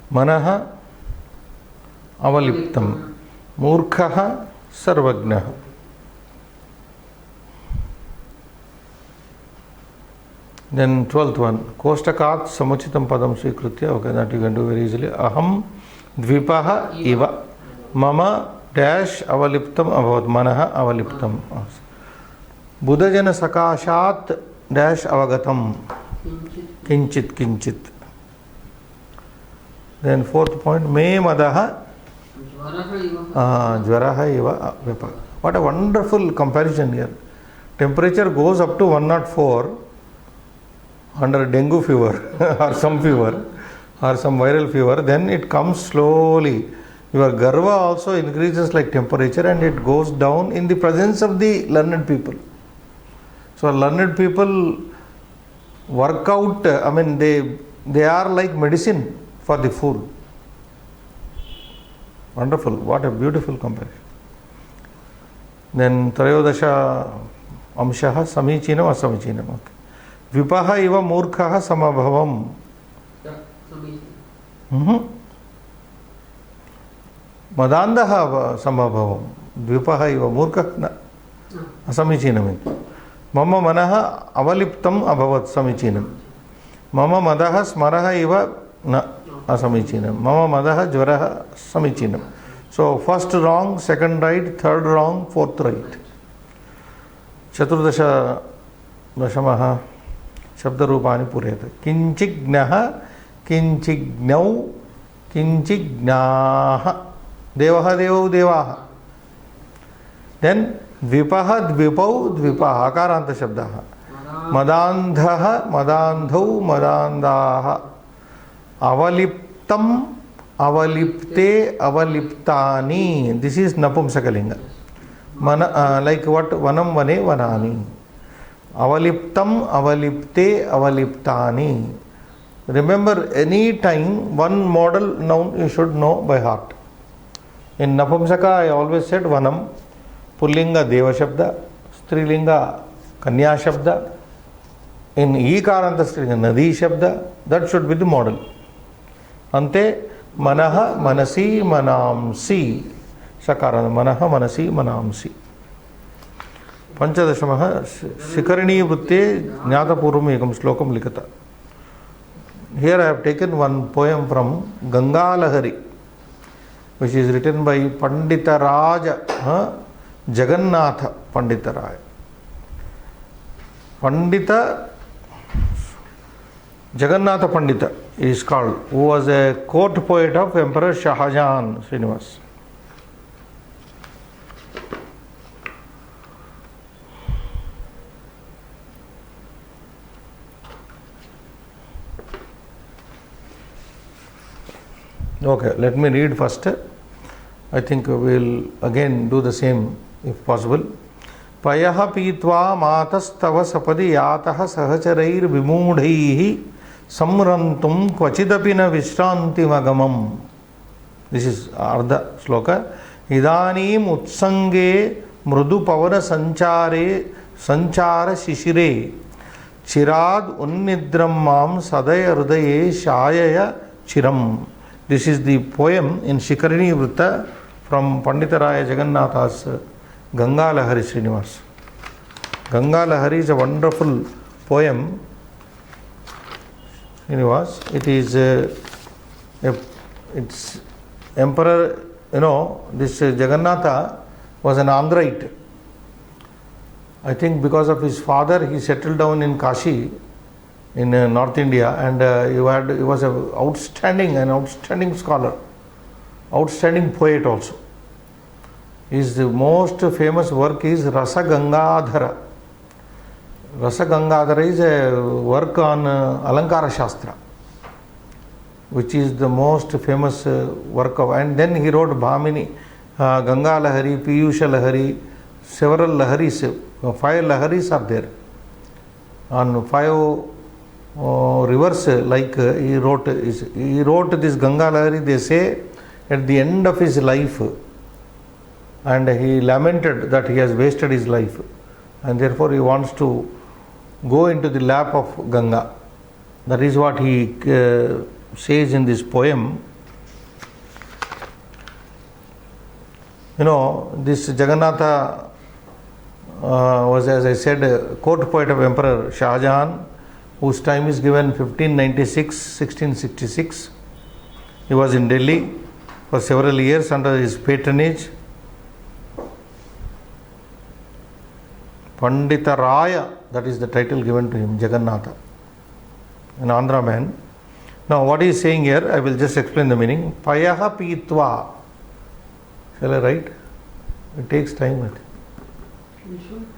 [SPEAKER 1] Manaha. Avaliptam. Murkhaha. Sarvagnaha. Then 12th one. Koshtakat samuchitam padam svikritya. Okay, that you can do very easily. Aham dvipaha iva. Mama dash avaliptam abhavat. Manaha avaliptam. Buddhajana sakashat dash avagatam. Kinchit. Then 4th point. Me madaha. Jvaraha iva. What a wonderful comparison here. Temperature goes up to 104 under dengue fever or some fever or some viral fever. Then it comes slowly. Your garva also increases like temperature and it goes down in the presence of the learned people. So learned people work out, they are like medicine for the fool. Wonderful. What a beautiful comparison. Then Trayodasha Amshaha Samichinam Asamichinam. Okay. Vipaha iva murkhaha samabhavam. मदान्धः समभवम् द्विपः इव मूर्खः न असमीचीनमिति मम मनः अवलिप्तम् अभवत् समीचीनं मम मदः स्मरः इव न असमीचीनं मम मदः ज्वरः समीचीनं so first wrong second right third wrong fourth right चतुर्दश दशमः शब्दरूपाणि पूरयति किञ्चिज्ञः किञ्चिज्ञौ किञ्चिज्ञाः देवः देवौ देवाः देन् द्विपः द्विपौ द्विपाः आकारान्त शब्दः मदान्धः मदान्धौ मदान्धाः अवलिप्तम् अवलिप्ते अवलिप्तानि दिस इज नपुंसकलिंग मन लाइक व्हाट वनं वने वनानि अवलिप्तम् अवलिप्ते अवलिप्तानि remember any time one model noun you should know by heart in napumsaka I always said vanam pullinga deva shabda strilinga kanya shabda in ekaranta strilinga nadi shabda that should be the model ante मनः मनसि मनांसि सकार मनः मनसि मनांसि पंचदशमः शिखरिणी वृत्ते ज्ञातपूर्वम् एकं श्लोकं लिखितः here I have taken one poem from Ganga Lahari which is written by Panditaraja Jagannatha Panditaraya Pandita Jagannatha Pandita is called, who was a court poet of Emperor Shah Jahan Srinivas. Okay, let me read first. I think we will again do the same if possible. Payaha pitva matastava sapadi yataha sahacharair vimudhaihi samrantum kvachidapina vishrantimagamam. This is Ardha Sloka. Idanim utsange mrudu pavana sanchara shishire chirad unnidram mam sadaya hrudaye shayaya chiram. This is the poem in Shikarini Vrutta from Panditaraya Jagannatha's Ganga Lahari Srinivas. Ganga Lahari is a wonderful poem. Srinivas, it is it's emperor, this Jagannatha was an Andhraite. I think because of his father he settled down in Kashi in North India, and he was an outstanding scholar, outstanding poet also. His most famous work is Rasa Gangadhara. Rasa Gangadhara is a work on Alankara Shastra, which is the most famous work of, and then he wrote Bhamini, Ganga Lahari, Piyusha Lahari, several Laharis, 5 Laharis are there. On 5 rivers, like he wrote this Ganga Lahari, they say, at the end of his life, and he lamented that he has wasted his life, and therefore he wants to go into the lap of Ganga. That is what he says in this poem. This Jagannatha was, as I said, a court poet of Emperor Shah Jahan, whose time is given 1596-1666. He was in Delhi for several years under his patronage. Panditaraya, that is the title given to him, Jagannatha, an Andhra man. Now what he is saying here, I will just explain the meaning. Payaha pitva. Shall I write? It takes time.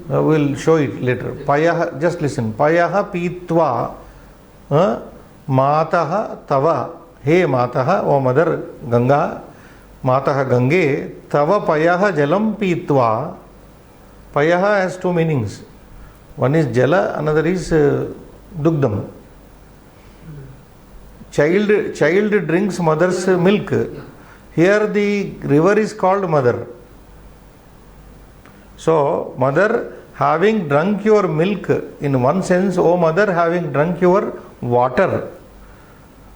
[SPEAKER 1] We will show it later. Payaha, just listen. Payaha pitva mataha tava. Hey mataha, O mother Ganga, mataha Gange, tava payaha jalam pitva. Payaha has 2 meanings. One is jala, another is dugdam. Child drinks mother's milk. Here the river is called mother. So, mother, having drunk your milk, in one sense, O mother, having drunk your water,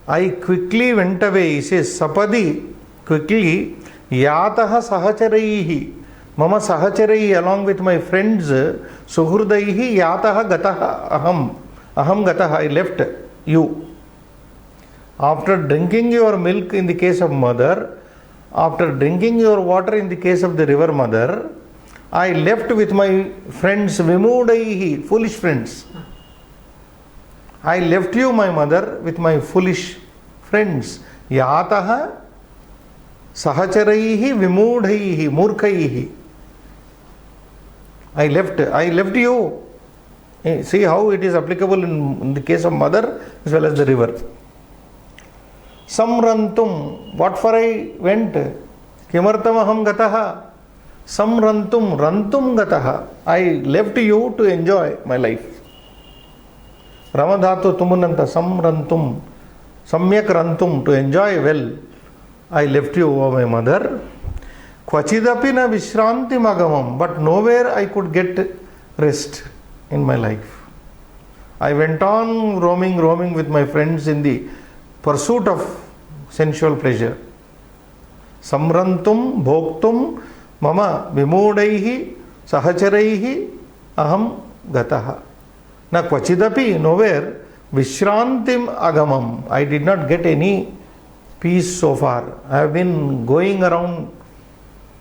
[SPEAKER 1] I quickly went away. He says, Sapadi, quickly, Yatah sahacharaihi. Mama sahacharaihi, along with my friends, suhurdaihi yatah gatah aham. Aham gatah, I left you. After drinking your milk in the case of mother, after drinking your water in the case of the river mother, I left with my friends, vimudaihi, foolish friends. I left you, my mother, with my foolish friends. Yataha sahacharaihi vimudaihi murkhaihi. I left you. See how it is applicable in the case of mother as well as the river. Samrantum, what for I went? Kimartam aham gataha. Samrantum, rantum gataha. I left you to enjoy my life. Ramadhatu tumunanta samrantum, samyak rantum, to enjoy well. I left you, O my mother. Kvachidapina vishranti magamam, but nowhere I could get rest in my life. I went on roaming with my friends in the pursuit of sensual pleasure. Samrantum bhoktum mama vimudaihi sahacharaihi aham gataha. Na kvachidapi, nowhere, vishrantim agamam. I did not get any peace so far. I have been going around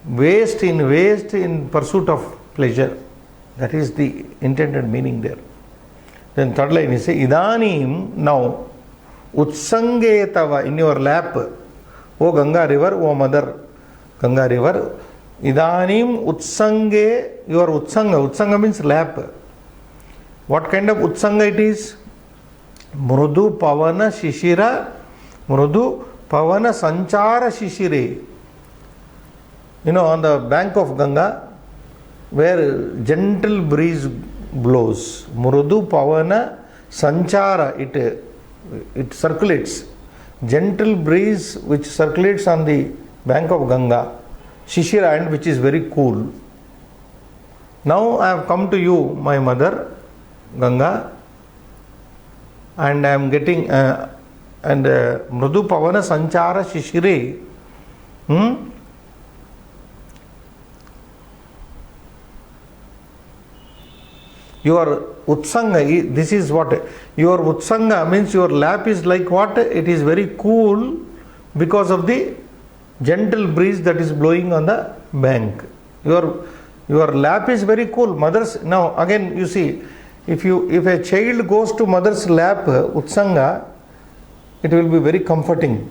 [SPEAKER 1] waste in pursuit of pleasure. That is the intended meaning there. Then third line is say, Idanim, now, Utsange tava, in your lap, O Ganga river, O mother, Ganga river, Idanim Utsange, your Utsanga, Utsanga means lap. What kind of Utsanga it is? Mrudu Pavana Shishira, Mrudu Pavana Sanchara Shishire. You know, on the bank of Ganga, where gentle breeze blows, Mrudu Pavana Sanchara, it circulates. Gentle breeze which circulates on the bank of Ganga, Shishira, and which is very cool. Now I have come to you, my mother, Ganga, and I am getting Mrudu Pavana Sanchara Shishire. Your Utsanga, this is what? Your Utsanga means your lap is like what? It is very cool because of the gentle breeze that is blowing on the bank. Your lap is very cool. Mother's, now again you see, if a child goes to mother's lap, Utsanga, it will be very comforting.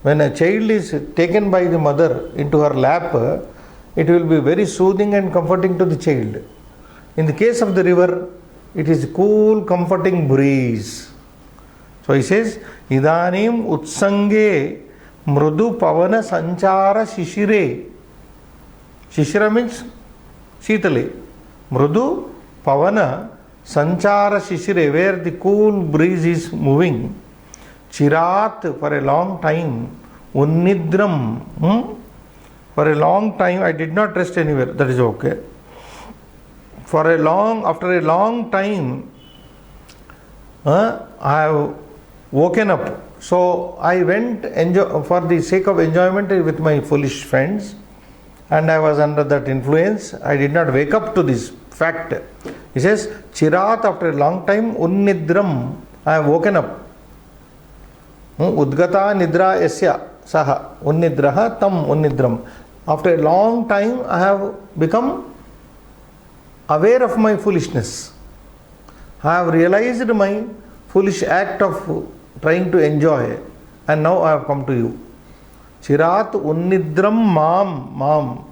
[SPEAKER 1] When a child is taken by the mother into her lap, it will be very soothing and comforting to the child. In the case of the river, it is cool, comforting breeze. So he says, Idanim Utsange Mrudu Pavana Sanchara Shishire. Shishira means Shitale. Mrudu Pavana Sanchara Shishire, where the cool breeze is moving. Chirat, for a long time. Unnidram, for a long time I did not rest anywhere. That is okay. After a long time, I have woken up. So I went for the sake of enjoyment with my foolish friends, and I was under that influence. I did not wake up to this fact. He says, Chirat, after a long time, unnidram, I have woken up. Udgata nidra yasya saha, unnidraha tam unnidram. After a long time, I have become aware of my foolishness. I have realized my foolish act of trying to enjoy, and now I have come to you. Chirat unnidram mam,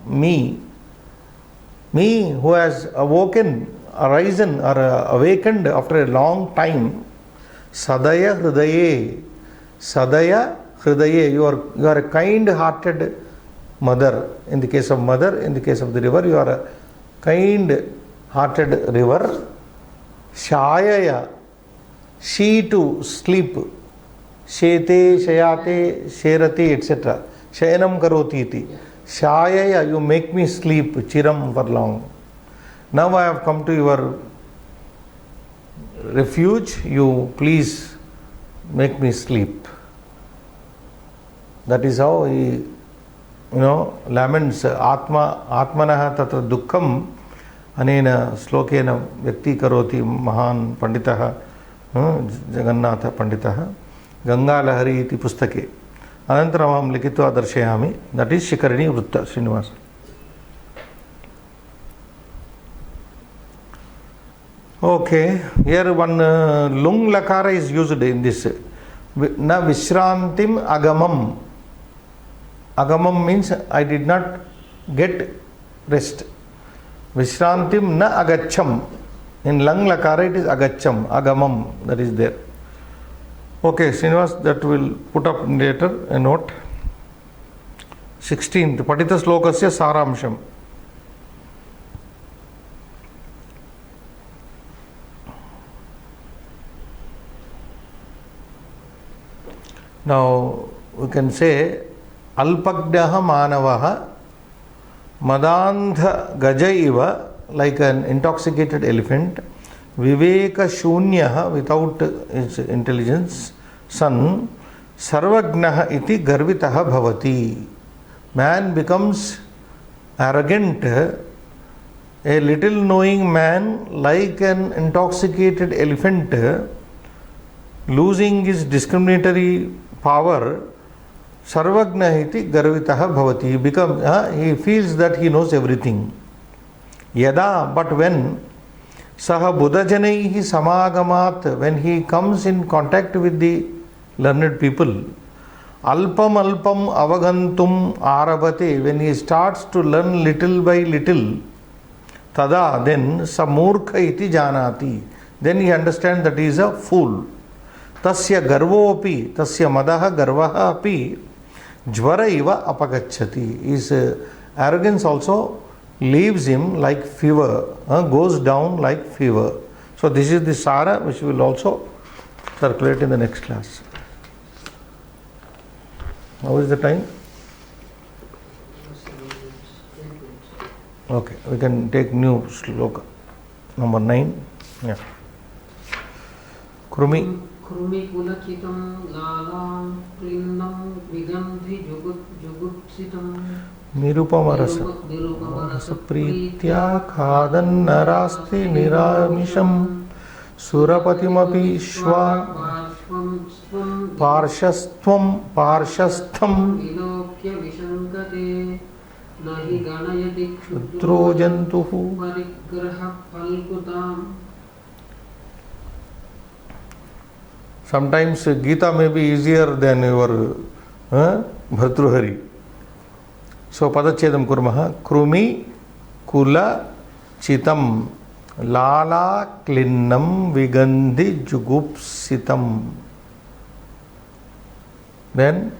[SPEAKER 1] me who has arisen or awakened after a long time. Sadaya hridaye, you are a kind-hearted mother. In the case of mother, in the case of the river, you are a kind-hearted river. Shayaya, she to sleep. Shete, shayate, sherati, etc. Shayanam karoti iti. Shayaya, you make me sleep. Chiram, for long. Now I have come to your refuge. You please make me sleep. That is how he laments atmanah tatra dukkam anena slokena vyaktikaroti mahan panditah Jagannatha panditah Gangalahari iti pustake anantaram aham likitva darshayami. That is Shikarini Vrutta, Srinivas. Okay, here one lung lakara is used in this. Na vishrantim agamam. Agamam means I did not get rest. Vishrantim na agacham. In lung lakara it is agacham, agamam, that is there. Okay, Srinivas, that will put up later a note. 16th, Patita Slokasya Saramsham. Now, we can say, Alpagdaha Manavaha Madandha Gajaiva, like an intoxicated elephant, Viveka Shunyaha, without his intelligence, son, Sarvagnaha iti Garvitaha Bhavati. Man becomes arrogant, a little knowing man, like an intoxicated elephant, losing his discriminatory power. Sarvagna iti Garvitaha Bhavati. He feels that he knows everything. Yada, but when Saha Buddhajanaihi Samagamat, when he comes in contact with the learned people, Alpam Alpam Avagantum Arabate, when he starts to learn little by little, Tada, then Samurkha iti Janati, then he understands that he is a fool. Tasya Garvopi, Tasya Madaha Garvaha api, Jvara iva apagachati. His arrogance also leaves him like fever, goes down like fever. So this is the Sara which will also circulate in the next class. How is the time? Okay, we can take new sloka. Number 9. Yeah. Krumi.
[SPEAKER 2] Krumi kulachitam lalam krinnam vigandhi jugupsitam
[SPEAKER 1] Nirupamarasa Pritya Khadan Narasti Niramisham Surapatimapi Shwa Parshastham
[SPEAKER 2] Vilokya Vishankate Nahi Ganayati
[SPEAKER 1] Ksudro Jantuhu.
[SPEAKER 2] Parigraha Palkutam.
[SPEAKER 1] Sometimes Gita may be easier than your Bhartruhari. So Padachedam Kurmaha. Krumi Kula Chitam Lala Klinnam Vigandhi Jugupsitam. Then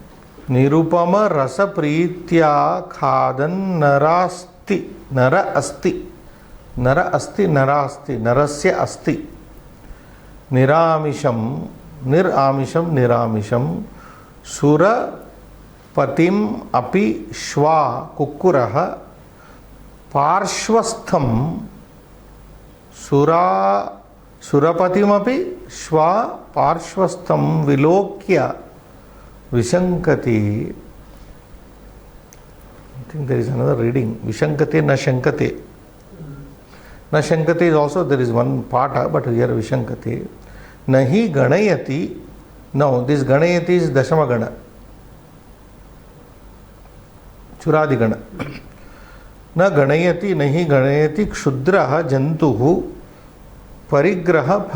[SPEAKER 1] Nirupama Rasa Pritya Khadan Narasti Nara Asti Narasya Asti Niramisham Sura Patim api Shwa Kukuraha Parshvastham Surapatim api Shwa Parshvastham Vilokya Vishankati. I think there is another reading. Vishankate na shankate. Na shankate is also, there is one pata, but here Vishankate. Nahi ganayati. No, this ganayati is Dashama Gana. Churadi Gana. Na ganayati, nahi ganayati kshudraha jantuhu parigraha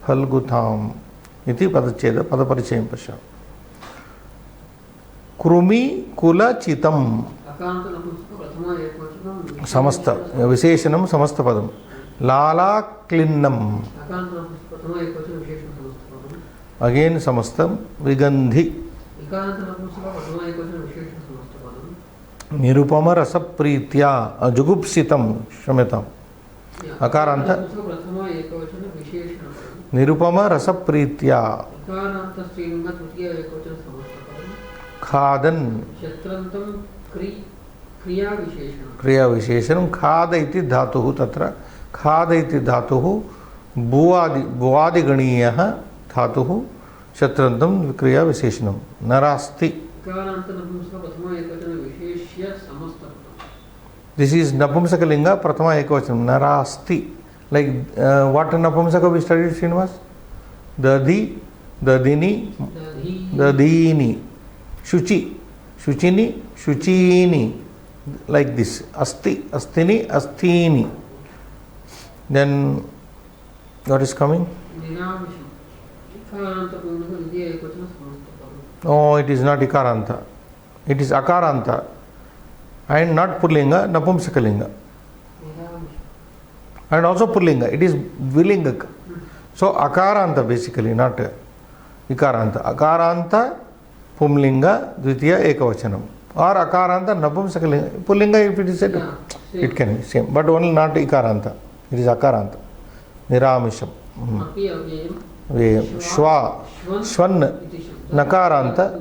[SPEAKER 1] phalgutam. Iti padacheda, padaparichayam pasha. Krumi kula chitam. Samasta. Visheshanam samasta padam. Lala klinnam. Again samastam. Vigandhi. Nirupama rasa pritya. Jugupsitam. Shamatam. Akaranta. Nirupama rasa pritya. Khadan. Kriya Visheshanam. Khada iti dhatuhu tatra. Khada iti dhatuhu. Bhuadi ganiyaha dhatuhu. Shatrantam Kriya Visheshanam. Narasti.
[SPEAKER 2] इकारान्त नपुंसक प्रथमा एकवचन विशेष्य समस्तपदम्.
[SPEAKER 1] This is Napumsakalinga, Prathama Ekavachanam, Narasti. Like what Napumsaka we studied, Srinivas? Dadi, Dadini, Dadini, Shuchi, Shuchini, Shuchini. Like this. Asti, Astini, Astini. Then what is coming? No, it is not Ikaranta. It is Akaranta. And not Pullinga, Napumsakalinga. And also Pullinga. It is Villinga. So Akaranta basically, not Ikaranta. Akaranta, Pumlinga, Dvitiya, Ekavachanam. Or Akaranta, Napumsakalinga. Pullinga, if it is said, it can be same. But only not Ikaranta. It is Akaranta. Niramisham. Shwa, Shwan, Nakaranta.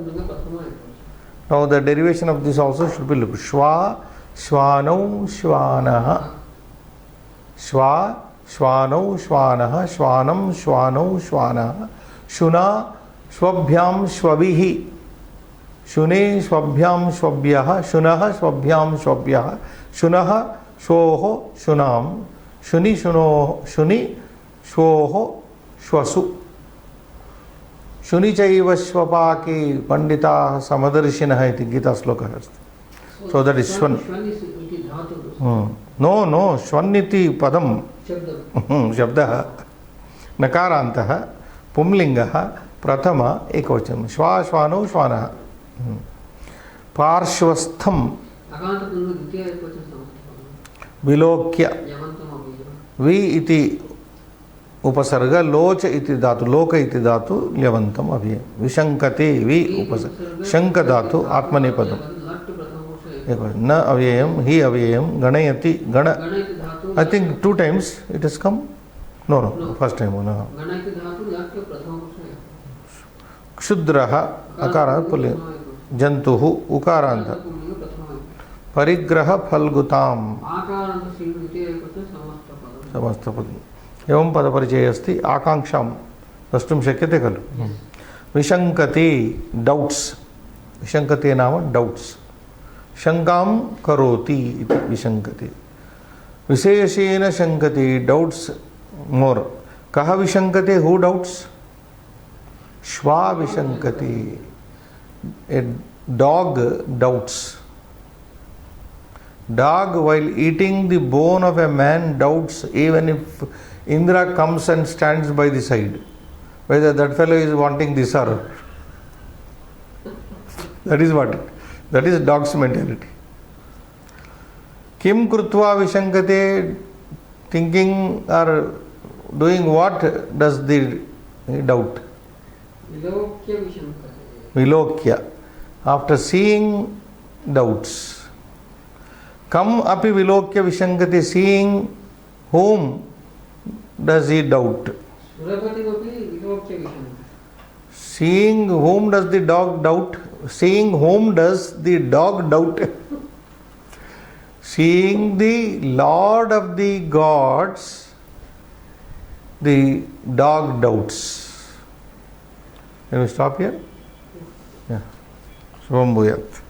[SPEAKER 1] Now the derivation of this also should be looked. Shwa, Shwanau, Shwanaha. Shwa, Shwanau, Shwanaha. Shwanam, Shwanau, Shwanaha. Shuna, Shwabhyam, Shwabihi. Shune, Shwabhyam, Shwabhyaha. Shunaha, Shwabhyam, Shwabhyaha. Shunaha, Shoho, Shunam. Shuni, Shuno, Shuni, Shoho, Shwasu. Shuni chaiva Shwapaki Pandita Samadarshinaha iti Gita sloka asti. So that is Shwan. No, Shwaniti Padam. Shabdaha. Nakarantaha. Pumlingaha. Prathama Ekavachanam. Shwa, Shwano, Shwanaha. Parshvastham. Vilokya. Vi iti उपसर्ग लोच इति धातु लोक इति धातु ल्यवंतम अव्यय विशंकते वि उपसर्ग शंक धातु आत्मनेपदम न अव्ययम ही अव्ययम गणयति गण I think 2 times it has come. No, first time. No. क्षुद्रः अकारात् पुल्लिंग जंतुः उकारान्त परिग्रह फल्गुताम समस्तपदम् एवं पदपरिचय अस्ति आकांक्षां द्रष्टुं शक्यते खलु. विशंकते डाउट्स. विशंकते नाम डाउट्स. शंकां करोति इति विशंकते. विशेषेण शंकते डाउट्स मोर. कः विशंकते? Who doubts? श्वा विशंकते. A dog doubts. Dog while eating the bone of a man doubts even if Indra comes and stands by the side whether that fellow is wanting this or that is what that is dog's mentality. Kim krutva vishankate, thinking or doing what does the doubt? Vilokya. After seeing doubts. Come api vilokya vishankati, seeing whom does he doubt? Seeing whom does the dog doubt? Seeing whom does the dog doubt? Seeing the Lord of the gods, the dog doubts. Can we stop here? Yeah. Shubham Bhuyat.